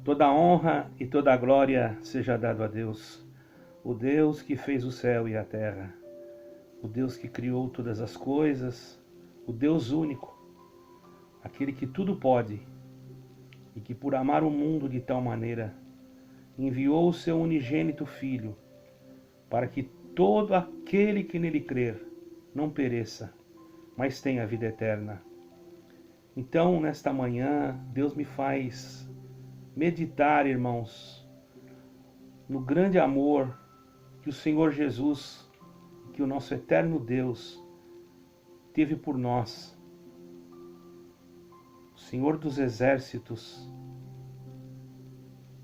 Toda a honra e toda a glória seja dado a Deus, o Deus que fez o céu e a terra, o Deus que criou todas as coisas, o Deus único, aquele que tudo pode e que por amar o mundo de tal maneira enviou o seu unigênito Filho para que todo aquele que nele crer não pereça, mas tenha vida eterna. Então, nesta manhã, Deus me faz meditar, irmãos, no grande amor que o Senhor Jesus, que o nosso eterno Deus, teve por nós. O Senhor dos Exércitos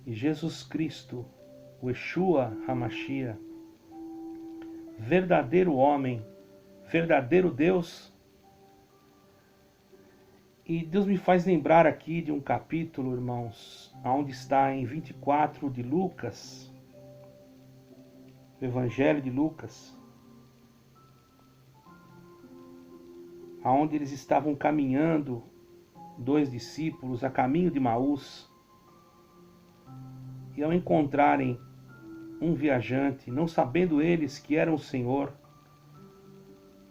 e Jesus Cristo, o Yeshua HaMashiach, verdadeiro homem, verdadeiro Deus. E Deus me faz lembrar aqui de um capítulo, irmãos, onde está em 24 de Lucas, o Evangelho de Lucas, onde eles estavam caminhando, dois discípulos, a caminho de Maús, e ao encontrarem um viajante, não sabendo eles que era o Senhor,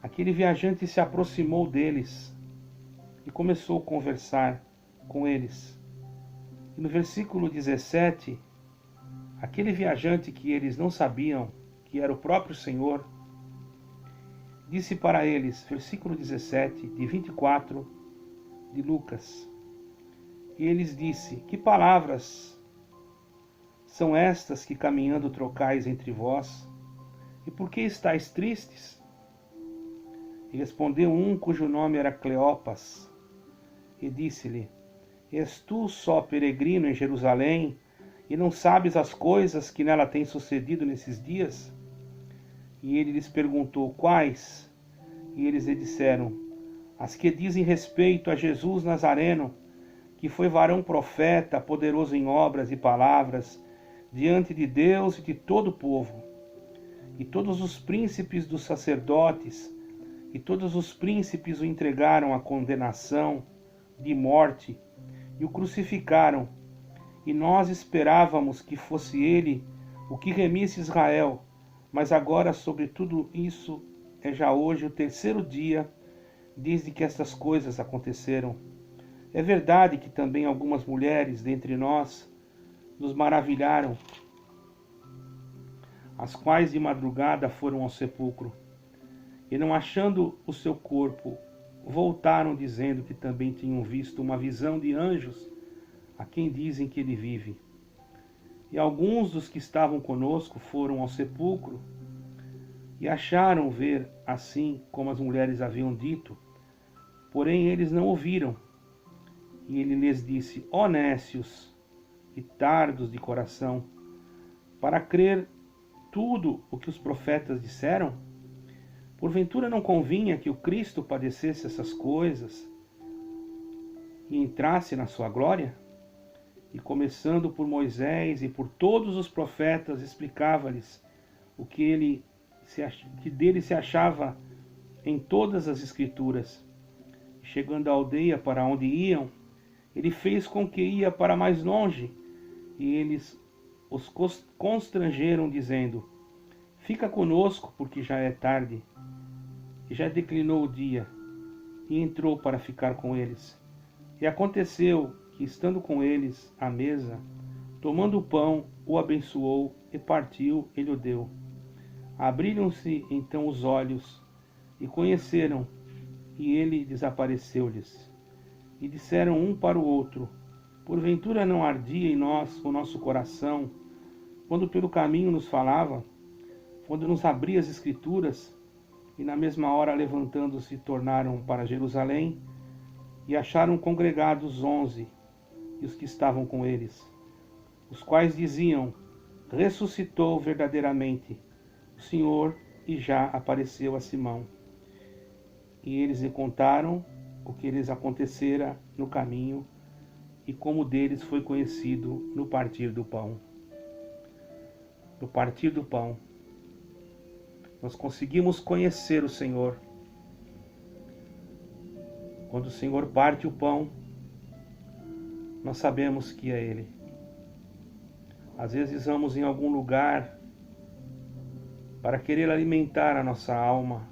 aquele viajante se aproximou deles e começou a conversar com eles. E no versículo 17, aquele viajante que eles não sabiam que era o próprio Senhor, disse para eles, versículo 17 de 24 de Lucas, e eles disse: que palavras são estas que caminhando trocais entre vós? E por que estáis tristes? E respondeu um cujo nome era Cleopas, e disse-lhe: és tu só peregrino em Jerusalém, e não sabes as coisas que nela têm sucedido nesses dias? E ele lhes perguntou: quais? E eles lhe disseram: as que dizem respeito a Jesus Nazareno, que foi varão profeta, poderoso em obras e palavras, diante de Deus e de todo o povo. E todos os príncipes dos sacerdotes e todos os príncipes o entregaram à condenação de morte e o crucificaram. E nós esperávamos que fosse ele o que remisse Israel, mas agora sobre tudo isso é já hoje o terceiro dia desde que estas coisas aconteceram. É verdade que também algumas mulheres dentre nós nos maravilharam, as quais de madrugada foram ao sepulcro, e não achando o seu corpo, voltaram dizendo que também tinham visto uma visão de anjos, a quem dizem que ele vive. E alguns dos que estavam conosco foram ao sepulcro, e acharam ver assim como as mulheres haviam dito, porém eles não ouviram. E ele lhes disse: ó nécios e tardos de coração, para crer tudo o que os profetas disseram? Porventura não convinha que o Cristo padecesse essas coisas e entrasse na sua glória? E começando por Moisés e por todos os profetas, explicava-lhes o que dele se achava em todas as Escrituras. Chegando à aldeia para onde iam, ele fez com que ia para mais longe, e eles os constrangeram, dizendo: fica conosco, porque já é tarde, e já declinou o dia. E entrou para ficar com eles. E aconteceu que, estando com eles à mesa, tomando o pão, o abençoou, e partiu e lhe deu. Abriram-se então os olhos, e conheceram, e ele desapareceu-lhes. E disseram um para o outro: porventura não ardia em nós o nosso coração, quando pelo caminho nos falava, quando nos abria as Escrituras? E na mesma hora, levantando-se, tornaram para Jerusalém, e acharam congregados 11, e os que estavam com eles, os quais diziam: ressuscitou verdadeiramente o Senhor, e já apareceu a Simão. E eles lhe contaram o que lhes acontecera no caminho, e como deles foi conhecido no partir do pão. No partir do pão, nós conseguimos conhecer o Senhor. Quando o Senhor parte o pão, nós sabemos que é Ele. Às vezes vamos em algum lugar para querer alimentar a nossa alma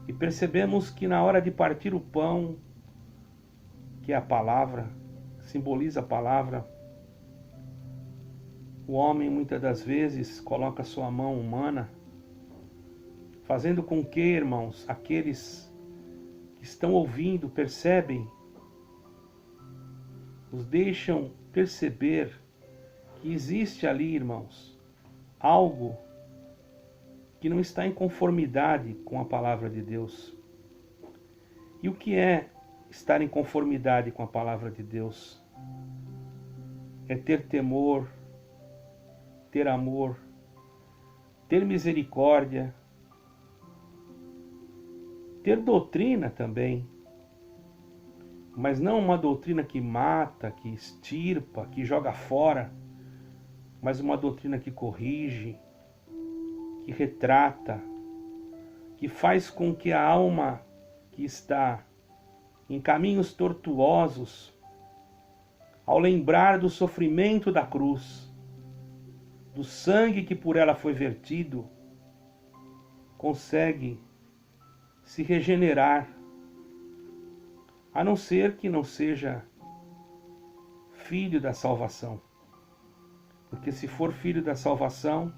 e percebemos que na hora de partir o pão, que é a palavra, simboliza a palavra, o homem muitas das vezes coloca sua mão humana, fazendo com que, irmãos, aqueles que estão ouvindo, percebem, os deixam perceber que existe ali, irmãos, algo que não está em conformidade com a palavra de Deus. E o que é estar em conformidade com a palavra de Deus? É ter temor, ter amor, ter misericórdia, ter doutrina também, mas não uma doutrina que mata, que extirpa, que joga fora, mas uma doutrina que corrige, que retrata, que faz com que a alma que está em caminhos tortuosos, ao lembrar do sofrimento da cruz, do sangue que por ela foi vertido, consegue se regenerar, a não ser que não seja filho da salvação. Porque se for filho da salvação,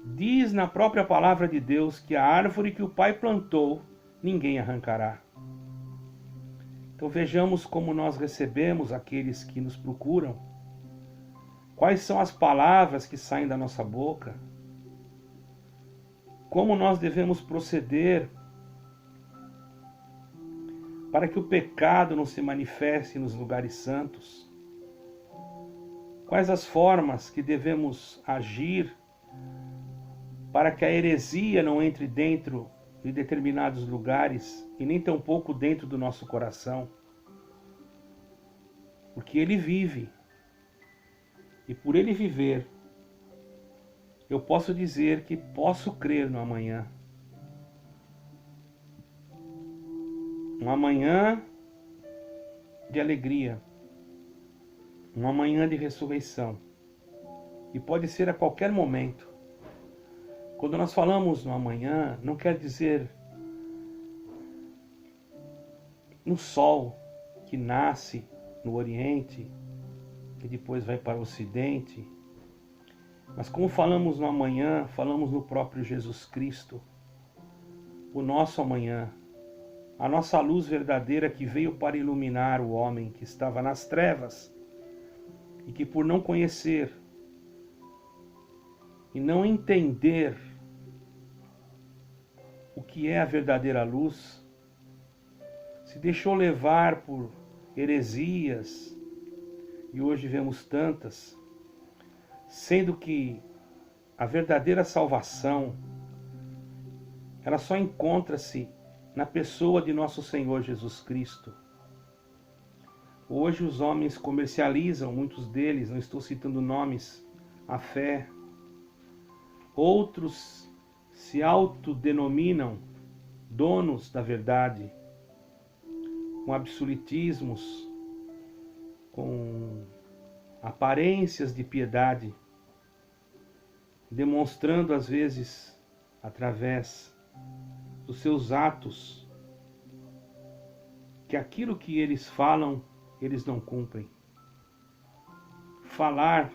diz na própria palavra de Deus que a árvore que o Pai plantou, ninguém arrancará. Então vejamos como nós recebemos aqueles que nos procuram. Quais são as palavras que saem da nossa boca? Como nós devemos proceder para que o pecado não se manifeste nos lugares santos? Quais as formas que devemos agir para que a heresia não entre dentro de determinados lugares e nem tampouco dentro do nosso coração? Porque ele vive. E por ele viver, eu posso dizer que posso crer no amanhã. Um amanhã de alegria. Um amanhã de ressurreição. E pode ser a qualquer momento. Quando nós falamos no amanhã, não quer dizer no sol que nasce no Oriente e depois vai para o Ocidente. Mas como falamos no amanhã, falamos no próprio Jesus Cristo, o nosso amanhã, a nossa luz verdadeira que veio para iluminar o homem que estava nas trevas e que por não conhecer e não entender o que é a verdadeira luz, se deixou levar por heresias, e hoje vemos tantas, sendo que a verdadeira salvação, ela só encontra-se na pessoa de nosso Senhor Jesus Cristo. Hoje os homens comercializam, muitos deles, não estou citando nomes, a fé. Outros se autodenominam donos da verdade, com absolutismos, com aparências de piedade, demonstrando às vezes, através dos seus atos, que aquilo que eles falam, eles não cumprem. Falar,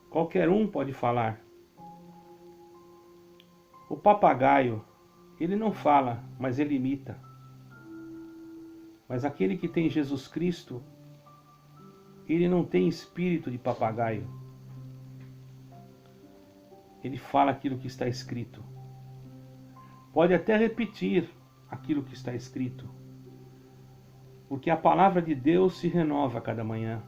qualquer um pode falar. O papagaio, ele não fala, mas ele imita. Mas aquele que tem Jesus Cristo, ele não tem espírito de papagaio. Ele fala aquilo que está escrito. Pode até repetir aquilo que está escrito, porque a palavra de Deus se renova a cada manhã.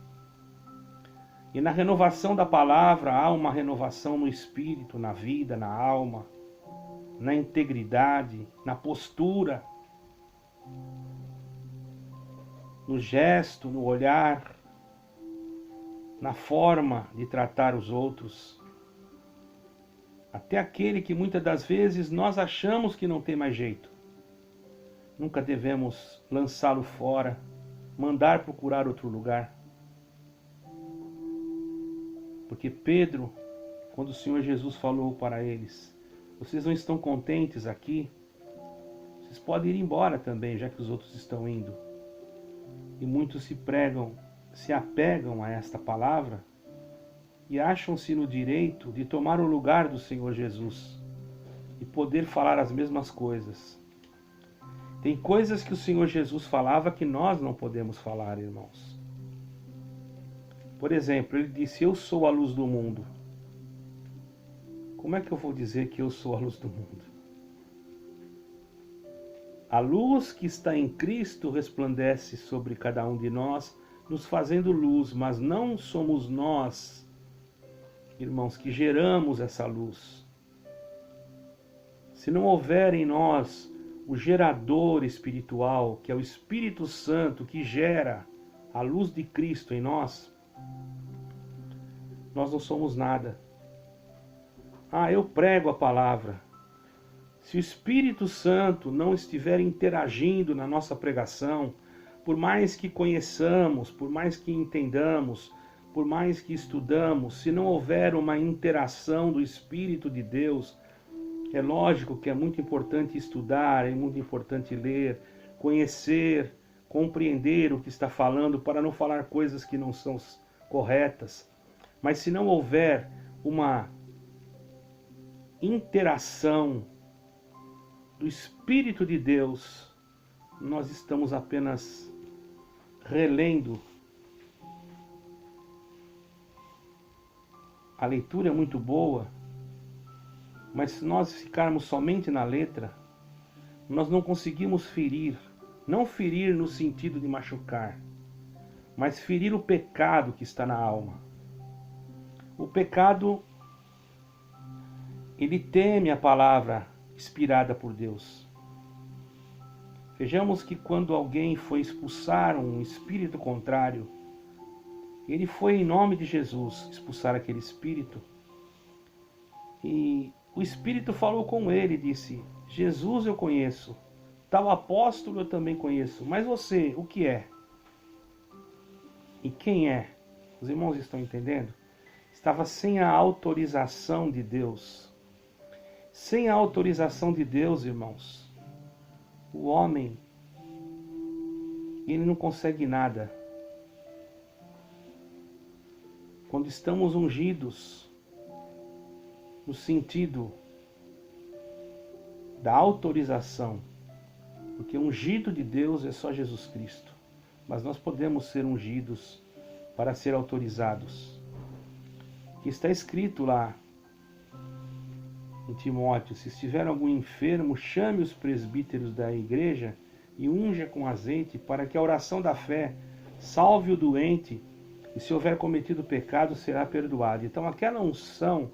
E na renovação da palavra há uma renovação no espírito, na vida, na alma, na integridade, na postura, no gesto, no olhar, na forma de tratar os outros. Até aquele que muitas das vezes nós achamos que não tem mais jeito. Nunca devemos lançá-lo fora, mandar procurar outro lugar. Porque Pedro, quando o Senhor Jesus falou para eles, vocês não estão contentes aqui? Vocês podem ir embora também, já que os outros estão indo. E muitos se apegam a esta palavra e acham-se no direito de tomar o lugar do Senhor Jesus e poder falar as mesmas coisas. Tem coisas que o Senhor Jesus falava que nós não podemos falar, irmãos. Por exemplo, ele disse: eu sou a luz do mundo. Como é que eu vou dizer que eu sou a luz do mundo? A luz que está em Cristo resplandece sobre cada um de nós, nos fazendo luz, mas não somos nós, irmãos, que geramos essa luz. Se não houver em nós o gerador espiritual, que é o Espírito Santo, que gera a luz de Cristo em nós, nós não somos nada. Eu prego a palavra. Se o Espírito Santo não estiver interagindo na nossa pregação, por mais que conheçamos, por mais que entendamos, por mais que estudamos, se não houver uma interação do Espírito de Deus, é lógico que é muito importante estudar, é muito importante ler, conhecer, compreender o que está falando, para não falar coisas que não são corretas. Mas se não houver uma interação do Espírito de Deus, nós estamos apenas relendo. A leitura é muito boa, mas se nós ficarmos somente na letra, nós não conseguimos ferir, não ferir no sentido de machucar, mas ferir o pecado que está na alma. O pecado, ele teme a palavra inspirada por Deus. Vejamos que quando alguém foi expulsar um espírito contrário, ele foi em nome de Jesus expulsar aquele espírito. E o espírito falou com ele e disse: Jesus eu conheço, tal apóstolo eu também conheço, mas você, o que é? E quem é? Os irmãos estão entendendo? Estava sem a autorização de Deus. Sem a autorização de Deus, irmãos, o homem, ele não consegue nada. Quando estamos ungidos, no sentido da autorização, porque ungido de Deus é só Jesus Cristo, mas nós podemos ser ungidos para ser autorizados. Que está escrito lá em Timóteo: se estiver algum enfermo, chame os presbíteros da igreja e unja com azeite, para que a oração da fé salve o doente, e se houver cometido pecado, será perdoado. Então aquela unção,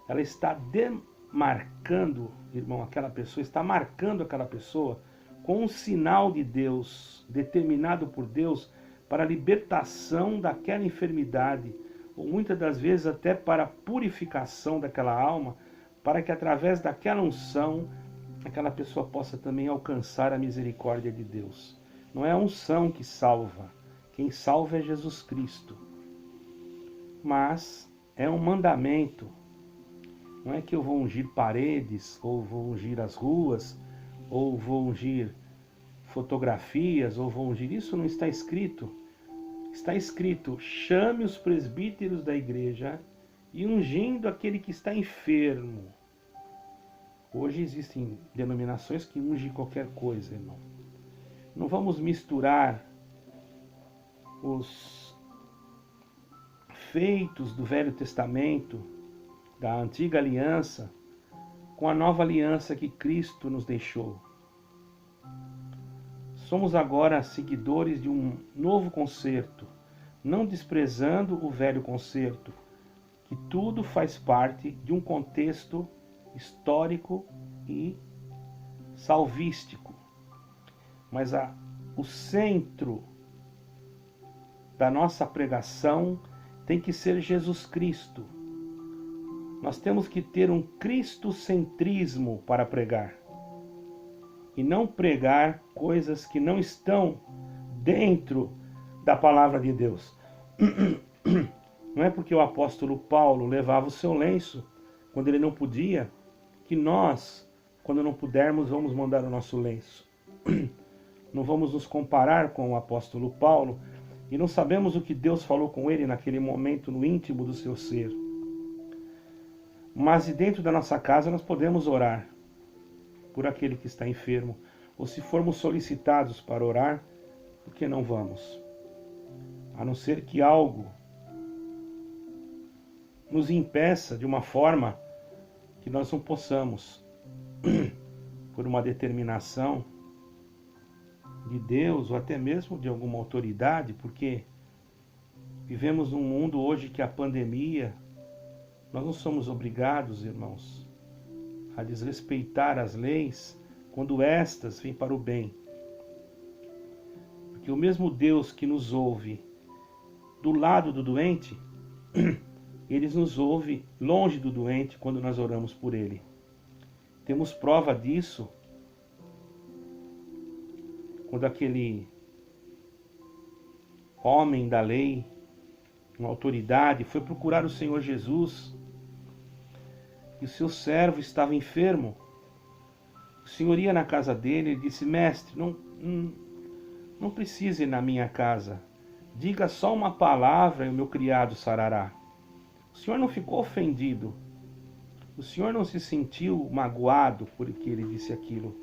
ela está demarcando, irmão, aquela pessoa, está marcando aquela pessoa com um sinal de Deus, determinado por Deus, para a libertação daquela enfermidade, ou muitas das vezes até para a purificação daquela alma, para que através daquela unção, aquela pessoa possa também alcançar a misericórdia de Deus. Não é a unção que salva, quem salva é Jesus Cristo. Mas é um mandamento. Não é que eu vou ungir paredes, ou vou ungir as ruas, ou vou ungir fotografias, ou vou ungir. Isso não está escrito. Está escrito: chame os presbíteros da igreja e ungindo aquele que está enfermo. Hoje existem denominações que ungem qualquer coisa, irmão. Não vamos misturar os feitos do Velho Testamento, da antiga aliança, com a nova aliança que Cristo nos deixou. Somos agora seguidores de um novo concerto, não desprezando o velho concerto, que tudo faz parte de um contexto histórico e salvístico. Mas o centro da nossa pregação tem que ser Jesus Cristo. Nós temos que ter um cristocentrismo para pregar. E não pregar coisas que não estão dentro da palavra de Deus. Não é porque o apóstolo Paulo levava o seu lenço quando ele não podia, que nós, quando não pudermos, vamos mandar o nosso lenço. Não vamos nos comparar com o apóstolo Paulo e não sabemos o que Deus falou com ele naquele momento no íntimo do seu ser. Mas dentro da nossa casa nós podemos orar por aquele que está enfermo, ou se formos solicitados para orar, por que não vamos? A não ser que algo nos impeça de uma forma que nós não possamos, por uma determinação de Deus ou até mesmo de alguma autoridade, porque vivemos num mundo hoje que a pandemia, nós não somos obrigados, irmãos, a desrespeitar as leis quando estas vêm para o bem. Porque o mesmo Deus que nos ouve do lado do doente, Ele nos ouve longe do doente quando nós oramos por ele. Temos prova disso quando aquele homem da lei, uma autoridade, foi procurar o Senhor Jesus e o seu servo estava enfermo. O Senhor ia na casa dele e disse: mestre, não precisa ir na minha casa. Diga só uma palavra e o meu criado sarará. O Senhor não ficou ofendido. O Senhor não se sentiu magoado porque ele disse aquilo.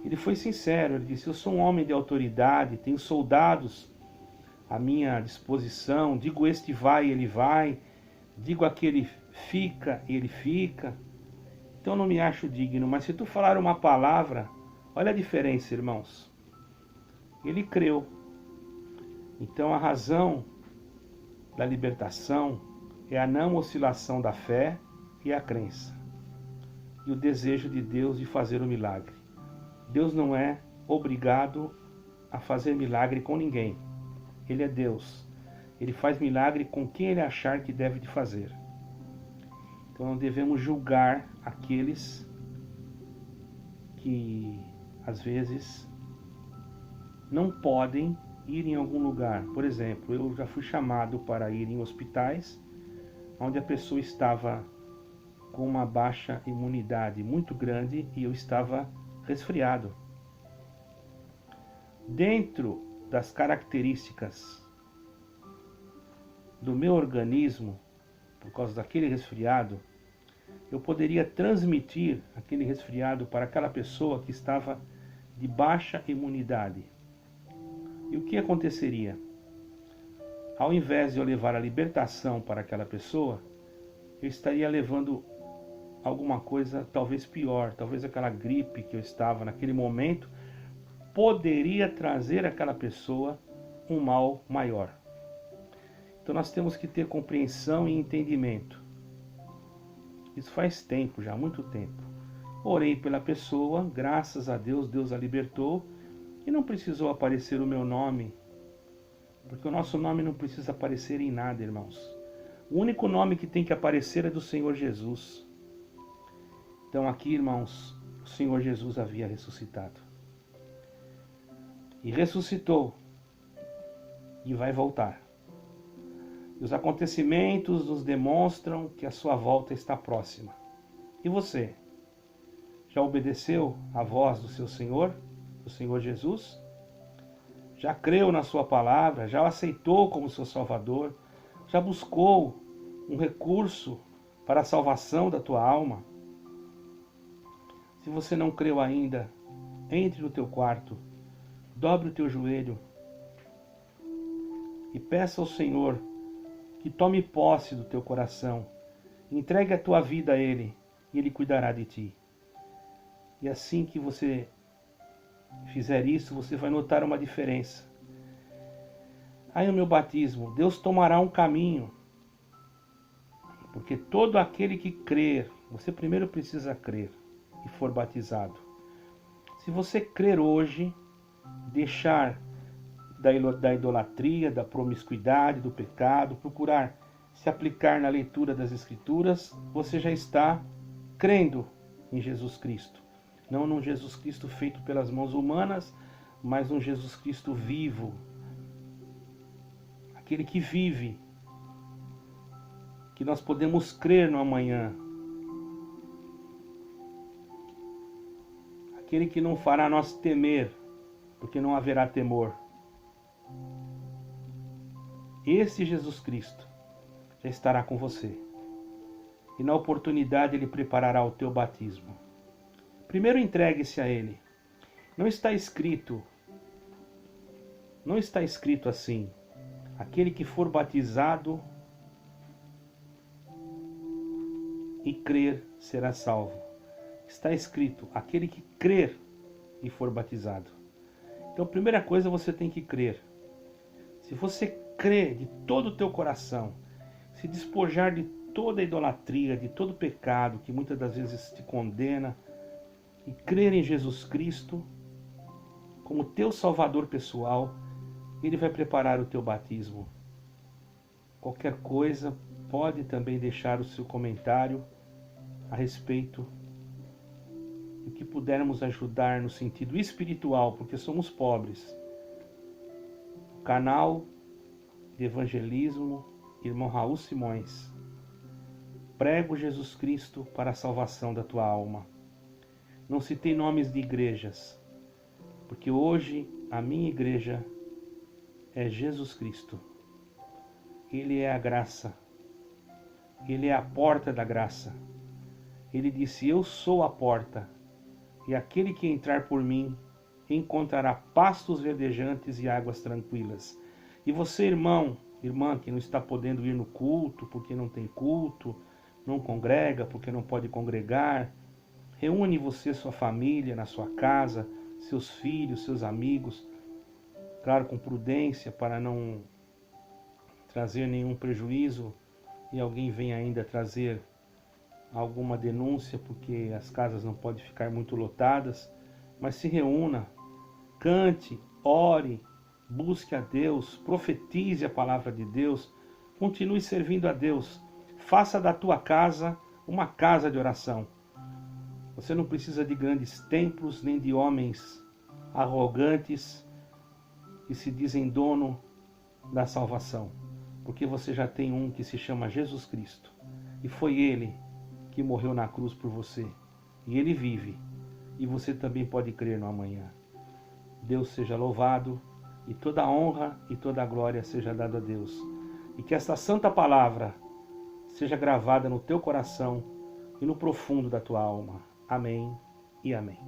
Ele foi sincero, ele disse: eu sou um homem de autoridade, tenho soldados à minha disposição. Digo este vai, ele vai. Digo aquele fica, ele fica. Então eu não me acho digno, mas se tu falar uma palavra, olha a diferença, irmãos. Ele creu. Então a razão da libertação é a não oscilação da fé e a crença. E o desejo de Deus de fazer o milagre. Deus não é obrigado a fazer milagre com ninguém. Ele é Deus. Ele faz milagre com quem ele achar que deve de fazer. Então não devemos julgar aqueles que às vezes não podem ir em algum lugar. Por exemplo, eu já fui chamado para ir em hospitais onde a pessoa estava com uma baixa imunidade muito grande e eu estava resfriado. Dentro das características do meu organismo, por causa daquele resfriado, eu poderia transmitir aquele resfriado para aquela pessoa que estava de baixa imunidade. E o que aconteceria? Ao invés de eu levar a libertação para aquela pessoa, eu estaria levando alguma coisa talvez pior, talvez aquela gripe que eu estava naquele momento, poderia trazer àquela pessoa um mal maior. Então nós temos que ter compreensão e entendimento. Isso faz tempo, já muito tempo. Orei pela pessoa, graças a Deus, Deus a libertou e não precisou aparecer o meu nome, porque o nosso nome não precisa aparecer em nada, irmãos. O único nome que tem que aparecer é do Senhor Jesus. Então aqui, irmãos, o Senhor Jesus havia ressuscitado. E ressuscitou. E vai voltar. E os acontecimentos nos demonstram que a sua volta está próxima. E você? Já obedeceu à voz do seu Senhor, do Senhor Jesus? Já creu na sua palavra? Já o aceitou como seu Salvador? Já buscou um recurso para a salvação da tua alma? Se você não creu ainda, entre no teu quarto, dobre o teu joelho e peça ao Senhor que tome posse do teu coração. Entregue a tua vida a Ele e Ele cuidará de ti. E assim que você fizer isso, você vai notar uma diferença. Aí no meu batismo, Deus tomará um caminho. Porque todo aquele que crer, você primeiro precisa crer e for batizado. Se você crer hoje, deixar da idolatria, da promiscuidade, do pecado, procurar se aplicar na leitura das Escrituras, você já está crendo em Jesus Cristo. Não num Jesus Cristo feito pelas mãos humanas, mas num Jesus Cristo vivo. Aquele que vive que nós podemos crer no amanhã. Aquele que não fará nós temer, porque não haverá temor. Esse Jesus Cristo já estará com você. E na oportunidade Ele preparará o teu batismo. Primeiro entregue-se a Ele. Não está escrito assim: aquele que for batizado e crer será salvo. Está escrito: aquele que crer e for batizado. Então, a primeira coisa, você tem que crer. Se você crer de todo o teu coração, se despojar de toda a idolatria, de todo o pecado que muitas das vezes te condena, e crer em Jesus Cristo como teu Salvador pessoal, Ele vai preparar o teu batismo. Qualquer coisa, pode também deixar o seu comentário a respeito do que pudermos ajudar no sentido espiritual, porque somos pobres. O canal de evangelismo, irmão Raul Simões. Prego Jesus Cristo para a salvação da tua alma. Não citei nomes de igrejas, porque hoje a minha igreja é Jesus Cristo. Ele é a graça. Ele é a porta da graça. Ele disse: eu sou a porta, e aquele que entrar por mim encontrará pastos verdejantes e águas tranquilas. E você, irmão, irmã, que não está podendo ir no culto, porque não tem culto, não congrega, porque não pode congregar, reúne você, sua família, na sua casa, seus filhos, seus amigos, claro, com prudência, para não trazer nenhum prejuízo e alguém venha ainda trazer alguma denúncia, porque as casas não podem ficar muito lotadas, mas se reúna, cante, ore, busque a Deus, profetize a palavra de Deus, continue servindo a Deus, faça da tua casa uma casa de oração. Você não precisa de grandes templos, nem de homens arrogantes que se dizem dono da salvação, porque você já tem um que se chama Jesus Cristo, e foi Ele que morreu na cruz por você, e Ele vive, e você também pode crer no amanhã. Deus seja louvado, e toda a honra e toda a glória seja dada a Deus, e que esta santa palavra seja gravada no teu coração e no profundo da tua alma. Amém e amém.